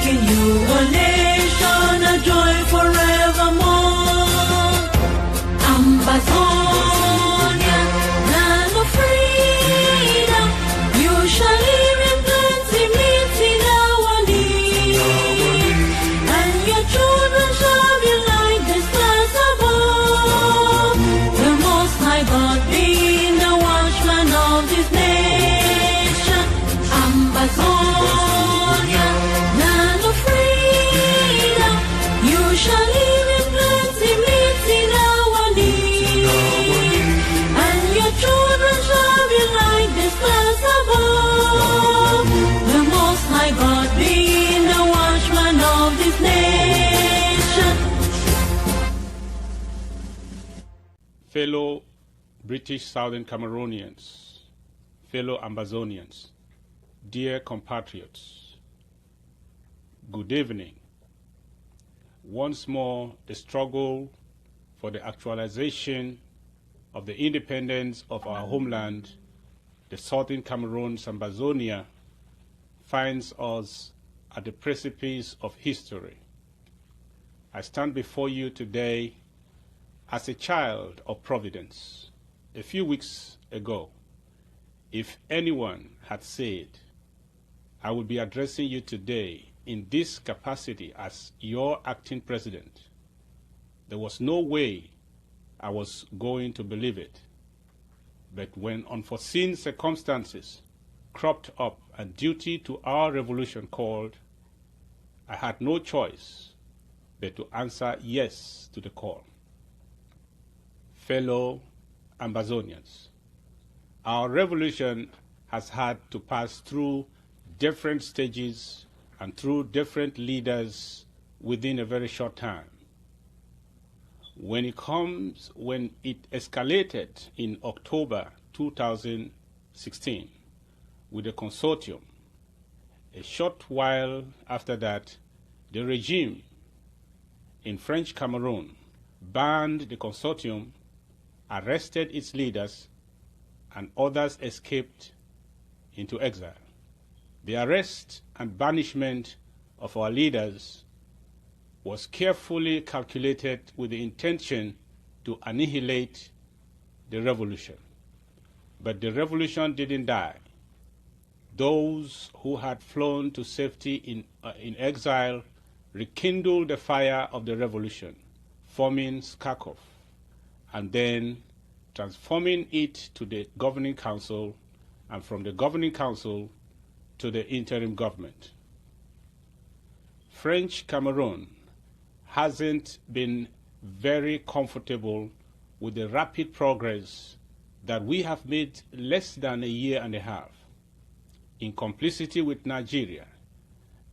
making you a nation, a joy forevermore. Ambazonia, land of freedom, you shall live in plenty, meeting our needs, and your children shall be like the stars above. The Most High God being the watchman of this nation. Ambazonia, land of freedom, you shall live in plenty, meeting our needs, and your children shall be like the stars above. The Most High God being the watchman of this nation. Fellow British Southern Cameroonians, fellow Ambazonians, dear compatriots, good evening. Once more, the struggle for the actualization of the independence of our homeland, the Southern Cameroon's Ambazonia, finds us at the precipice of history. I stand before you today as a child of Providence. A few weeks ago, if anyone had said, I will be addressing you today in this capacity as your acting president, there was no way I was going to believe it. But when unforeseen circumstances cropped up and duty to our revolution called, I had no choice but to answer yes to the call. Fellow Ambazonians, our revolution has had to pass through different stages and through different leaders within a very short time. When it escalated in October 2016 with a consortium, a short while after that, the regime in French Cameroon banned the consortium, arrested its leaders, and others escaped into exile. The arrest and banishment of our leaders was carefully calculated with the intention to annihilate the revolution. But the revolution didn't die. Those who had flown to safety in exile rekindled the fire of the revolution, forming Sako, and then transforming it to the governing council, and from the governing council to the interim government. French Cameroon hasn't been very comfortable with the rapid progress that we have made less than a year and a half. In complicity with Nigeria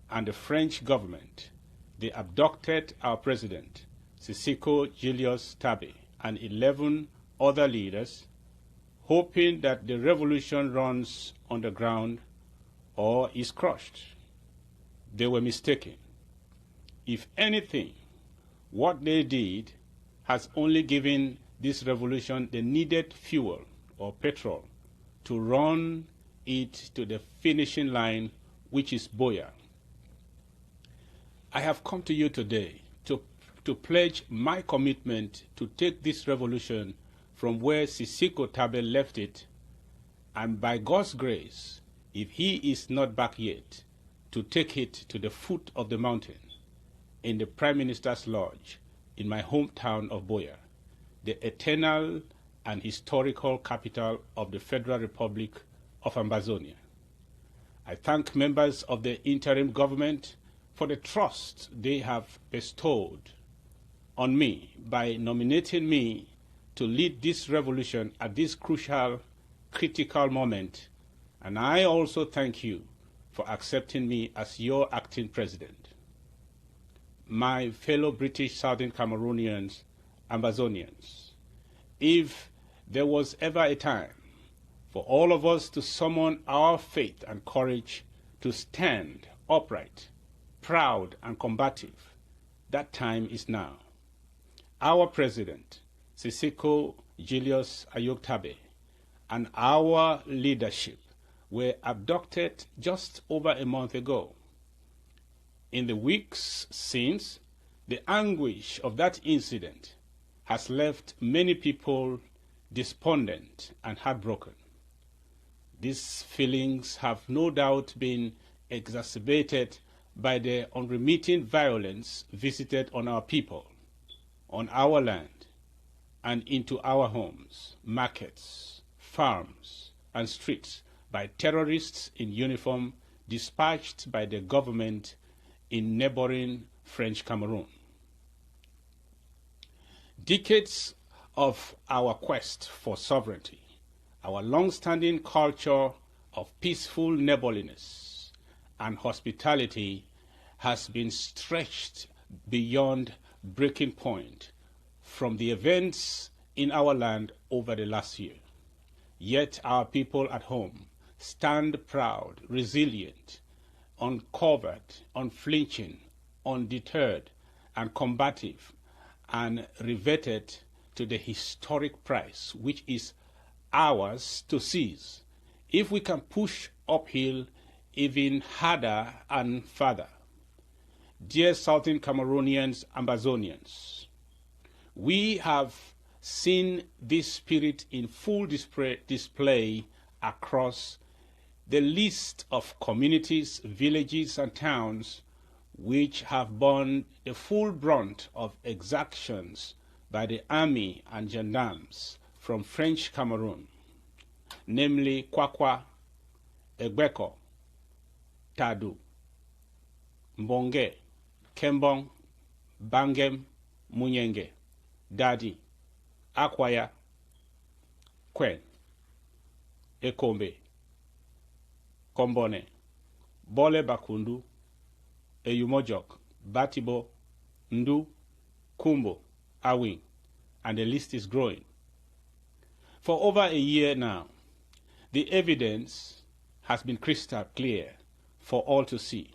and the French government, they abducted our president, Sako Ikome, and 11 other leaders, hoping that the revolution runs underground or is crushed. They were mistaken. If anything, what they did has only given this revolution the needed fuel or petrol to run it to the finishing line, which is Buea. I have come to you today to pledge my commitment to take this revolution from where Sako Ikome left it, and by God's grace, if he is not back yet, to take it to the foot of the mountain in the Prime Minister's Lodge in my hometown of Buea, the eternal and historical capital of the Federal Republic of Ambazonia. I thank members of the interim government for the trust they have bestowed on me by nominating me to lead this revolution at this crucial, critical moment, and I also thank you for accepting me as your acting president. My fellow British Southern Cameroonians, Ambazonians, if there was ever a time for all of us to summon our faith and courage to stand upright, proud and combative, that time is now. Our president, Sako Ikome, and our leadership were abducted just over a month ago. In the weeks since, the anguish of that incident has left many people despondent and heartbroken. These feelings have no doubt been exacerbated by the unremitting violence visited on our people, on our land, and into our homes, markets, farms, and streets by terrorists in uniform dispatched by the government in neighboring French Cameroon. Decades of our quest for sovereignty, our long-standing culture of peaceful neighborliness and hospitality has been stretched beyond breaking point from the events in our land over the last year. Yet our people at home stand proud, resilient, uncovered, unflinching, undeterred, and combative, and riveted to the historic prize which is ours to seize, if we can push uphill even harder and further. Dear Southern Cameroonians, Ambazonians, we have seen this spirit in full display across the list of communities, villages, and towns which have borne the full brunt of exactions by the army and gendarmes from French Cameroon, namely Kwakwa, Egbeko, Tadu, Mbonge, Kembong, Bangem, Munyenge, Dadi, Akwaya, Kwen, Ikome, Kombone, Bole Bakundu, Eyumojok, Batibo, Ndu, Kumbo, Awing, and the list is growing. For over a year now, the evidence has been crystal clear for all to see.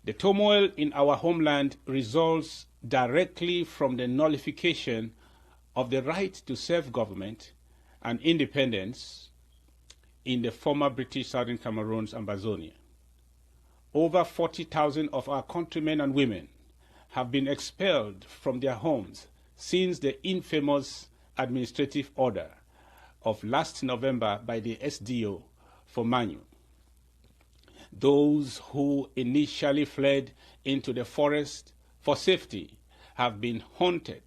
The turmoil in our homeland results directly from the nullification of the right to self-government and independence in the former British Southern Cameroon's Ambazonia. Over 40,000 of our countrymen and women have been expelled from their homes since the infamous administrative order of last November by the SDO for Manu. Those who initially fled into the forest for safety have been hunted.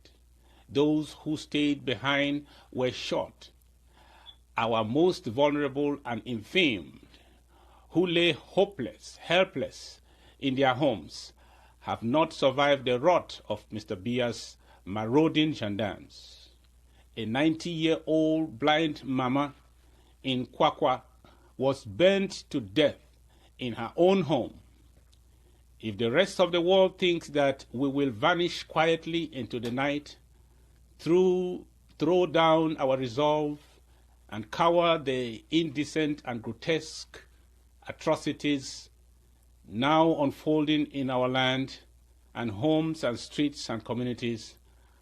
Those who stayed behind were shot. Our most vulnerable and infamed, who lay hopeless, helpless in their homes, have not survived the wrath of Mr. Biya's marauding gendarmes. A 90-year-old blind mama in Kwakwa was burnt to death in her own home. If the rest of the world thinks that we will vanish quietly into the night, throw down our resolve and cower the indecent and grotesque atrocities now unfolding in our land and homes and streets and communities,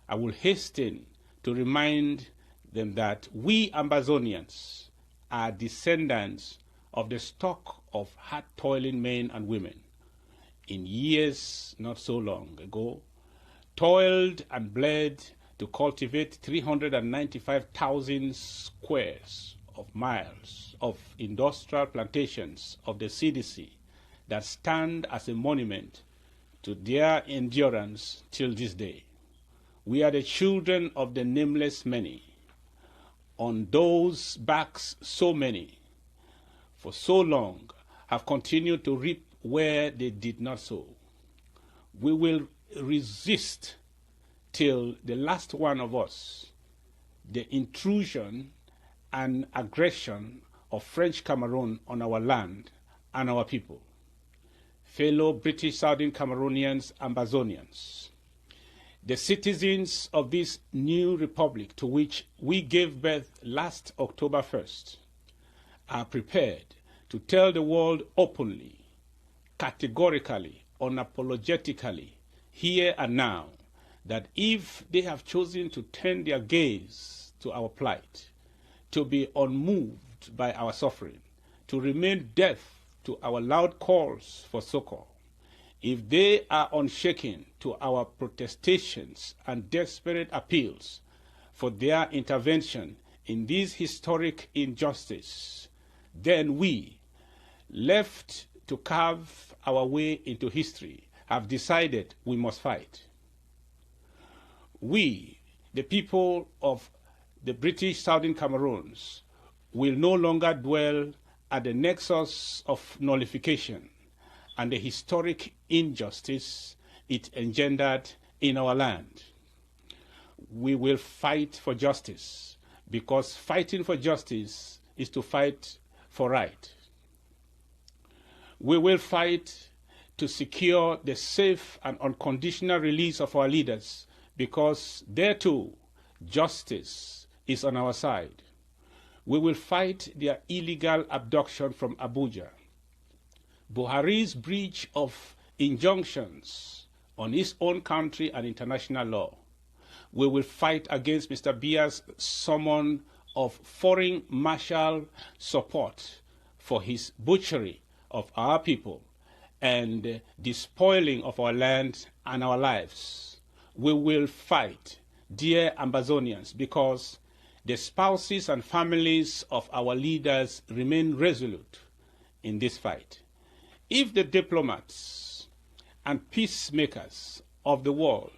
I will hasten to remind them that we Ambazonians are descendants of the stock of hard-toiling men and women in years not so long ago, toiled and bled to cultivate 395,000 squares of miles of industrial plantations of the CDC that stand as a monument to their endurance till this day. We are the children of the nameless many. On those backs, so many, for so long, have continued to reap where they did not sow. We will resist till the last one of us the intrusion and aggression of French Cameroon on our land and our people. Fellow British Southern Cameroonians, Ambazonians, the citizens of this new republic to which we gave birth last October 1st are prepared to tell the world openly, categorically, unapologetically, here and now, that if they have chosen to turn their gaze to our plight, to be unmoved by our suffering, to remain deaf to our loud calls for succor, if they are unshaken to our protestations and desperate appeals for their intervention in this historic injustice, then we, left to carve our way into history, have decided we must fight. We, the people of the British Southern Cameroons, will no longer dwell at the nexus of nullification and the historic injustice it engendered in our land. We will fight for justice, because fighting for justice is to fight for right. We will fight to secure the safe and unconditional release of our leaders, because there too, justice is on our side. We will fight their illegal abduction from Abuja, Buhari's breach of injunctions on his own country and international law. We will fight against Mr. Biya's summon of foreign martial support for his butchery of our people and despoiling of our land and our lives. We will fight, dear Ambazonians, because the spouses and families of our leaders remain resolute in this fight. If the diplomats and peacemakers of the world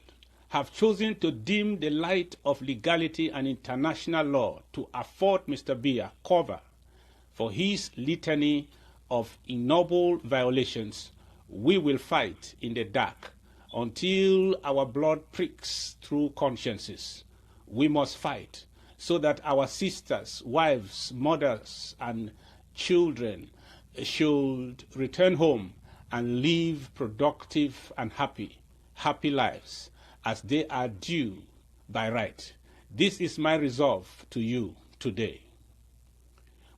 have chosen to dim the light of legality and international law to afford Mr. Biya cover for his litany of ignoble violations, we will fight in the dark until our blood pricks through consciences. We must fight so that our sisters, wives, mothers, and children should return home and live productive and happy lives as they are due by right. This is my resolve to you today.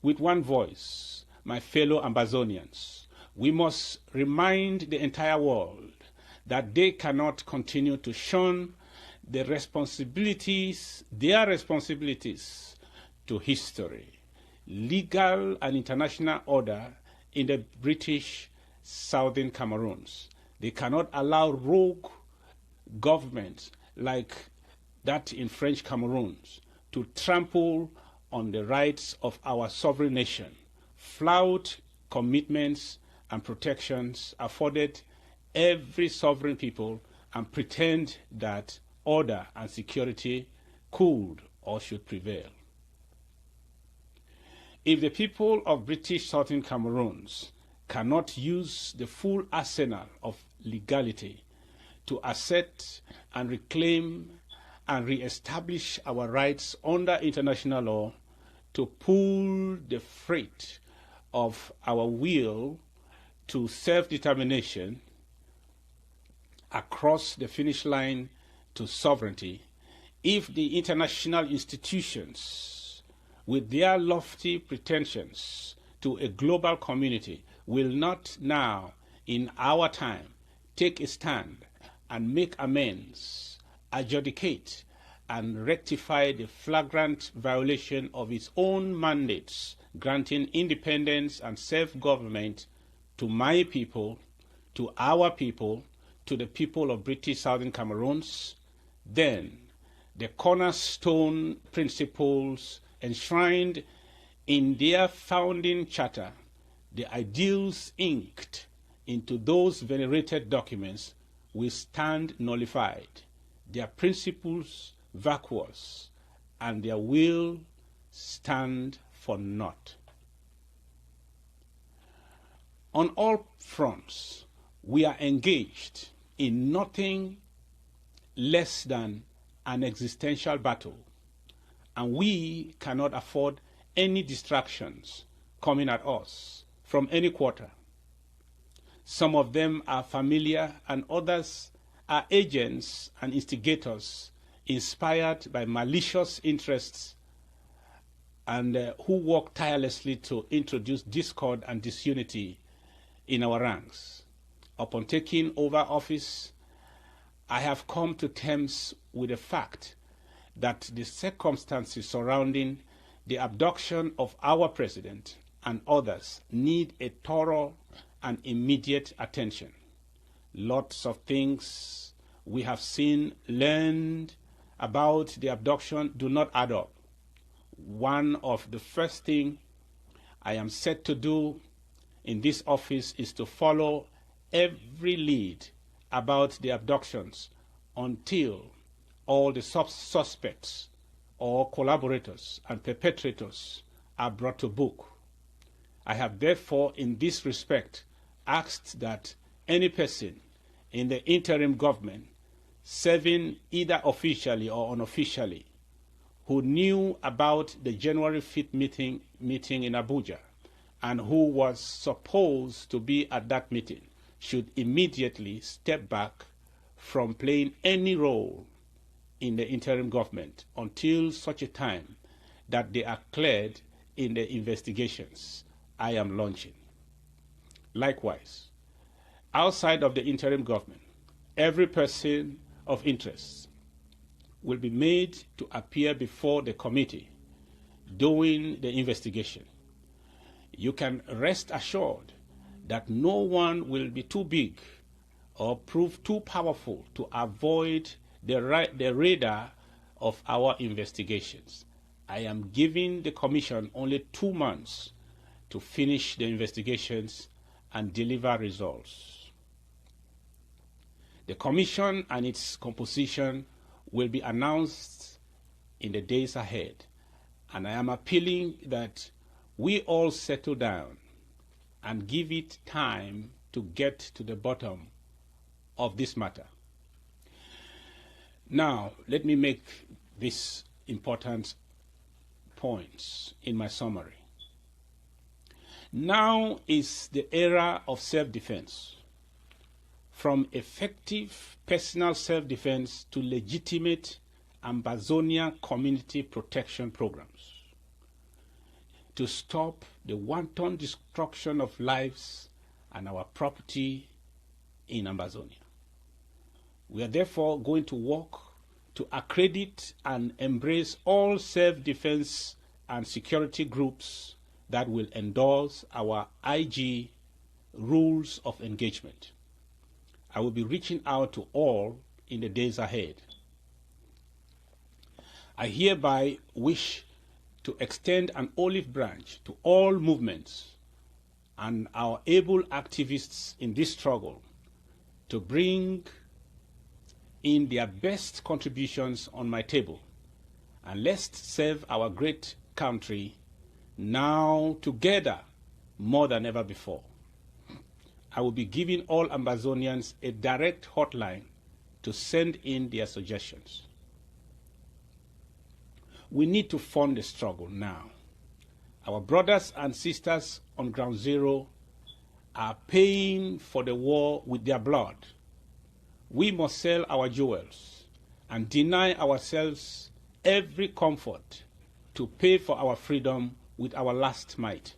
With one voice, my fellow Ambazonians, we must remind the entire world that they cannot continue to shun their responsibilities to history, legal and international order in the British Southern Cameroons. They cannot allow rogue governments like that in French Cameroons to trample on the rights of our sovereign nation, flout commitments and protections afforded every sovereign people, and pretend that order and security could or should prevail. If the people of British Southern Cameroons cannot use the full arsenal of legality to assert and reclaim and re-establish our rights under international law, to pull the freight of our will to self-determination across the finish line to sovereignty, if the international institutions, with their lofty pretensions to a global community, will not now, in our time, take a stand and make amends, adjudicate, and rectify the flagrant violation of its own mandates, granting independence and self-government to my people, to our people, to the people of British Southern Cameroons, then the cornerstone principles enshrined in their founding charter, the ideals inked into those venerated documents, will stand nullified, their principles vacuous, and their will stand for naught. On all fronts, we are engaged in nothing less than an existential battle, and we cannot afford any distractions coming at us from any quarter. Some of them are familiar, and others are agents and instigators inspired by malicious interests and who work tirelessly to introduce discord and disunity in our ranks. Upon taking over office, I have come to terms with the fact that the circumstances surrounding the abduction of our president and others need a thorough and immediate attention. Lots of things we have seen, learned about the abduction do not add up. One of the first things I am set to do in this office is to follow every lead about the abductions until all the suspects or collaborators and perpetrators are brought to book. I have therefore, in this respect, asked that any person in the interim government serving either officially or unofficially who knew about the January 5th meeting in Abuja and who was supposed to be at that meeting should immediately step back from playing any role in the interim government until such a time that they are cleared in the investigations I am launching. Likewise, outside of the interim government, every person of interest will be made to appear before the committee doing the investigation. You can rest assured that no one will be too big or prove too powerful to avoid the radar of our investigations. I am giving the Commission only 2 months to finish the investigations and deliver results. The Commission and its composition will be announced in the days ahead, and I am appealing that we all settle down and give it time to get to the bottom of this matter. Now, let me make these important points in my summary. Now is the era of self-defense, from effective personal self-defense to legitimate Ambazonia community protection programs, to stop the wanton destruction of lives and our property in Ambazonia. We are therefore going to work to accredit and embrace all self-defense and security groups that will endorse our IG rules of engagement. I will be reaching out to all in the days ahead. I hereby wish to extend an olive branch to all movements and our able activists in this struggle to bring in their best contributions on my table, and let's serve our great country now together more than ever before. I will be giving all Ambazonians a direct hotline to send in their suggestions. We need to fund the struggle now. Our brothers and sisters on Ground Zero are paying for the war with their blood. We must sell our jewels and deny ourselves every comfort to pay for our freedom with our last might.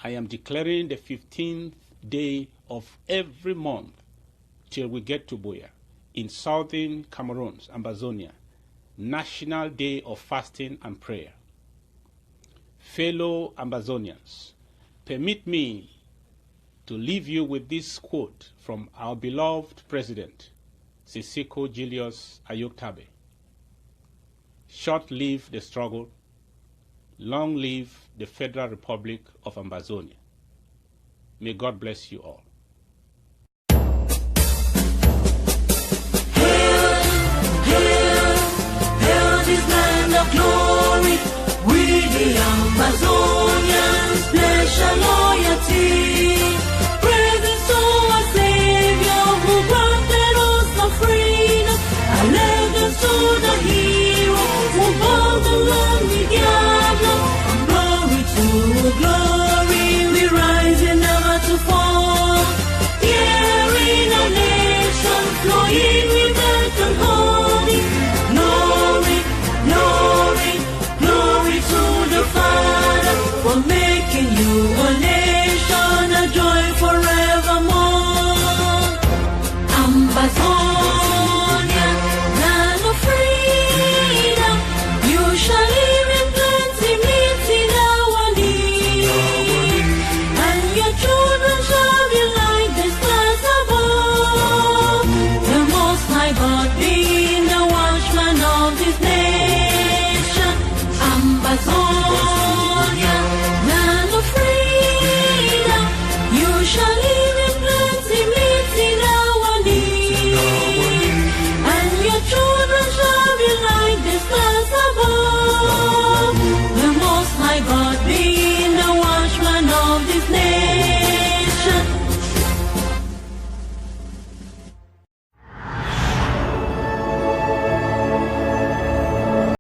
I am declaring the 15th day of every month till we get to Buea in southern Cameroon's Ambazonia, National Day of Fasting and Prayer. Fellow Ambazonians, permit me to leave you with this quote from our beloved President, Sako Ikome. Short live the struggle, long live the Federal Republic of Ambazonia. May God bless you all.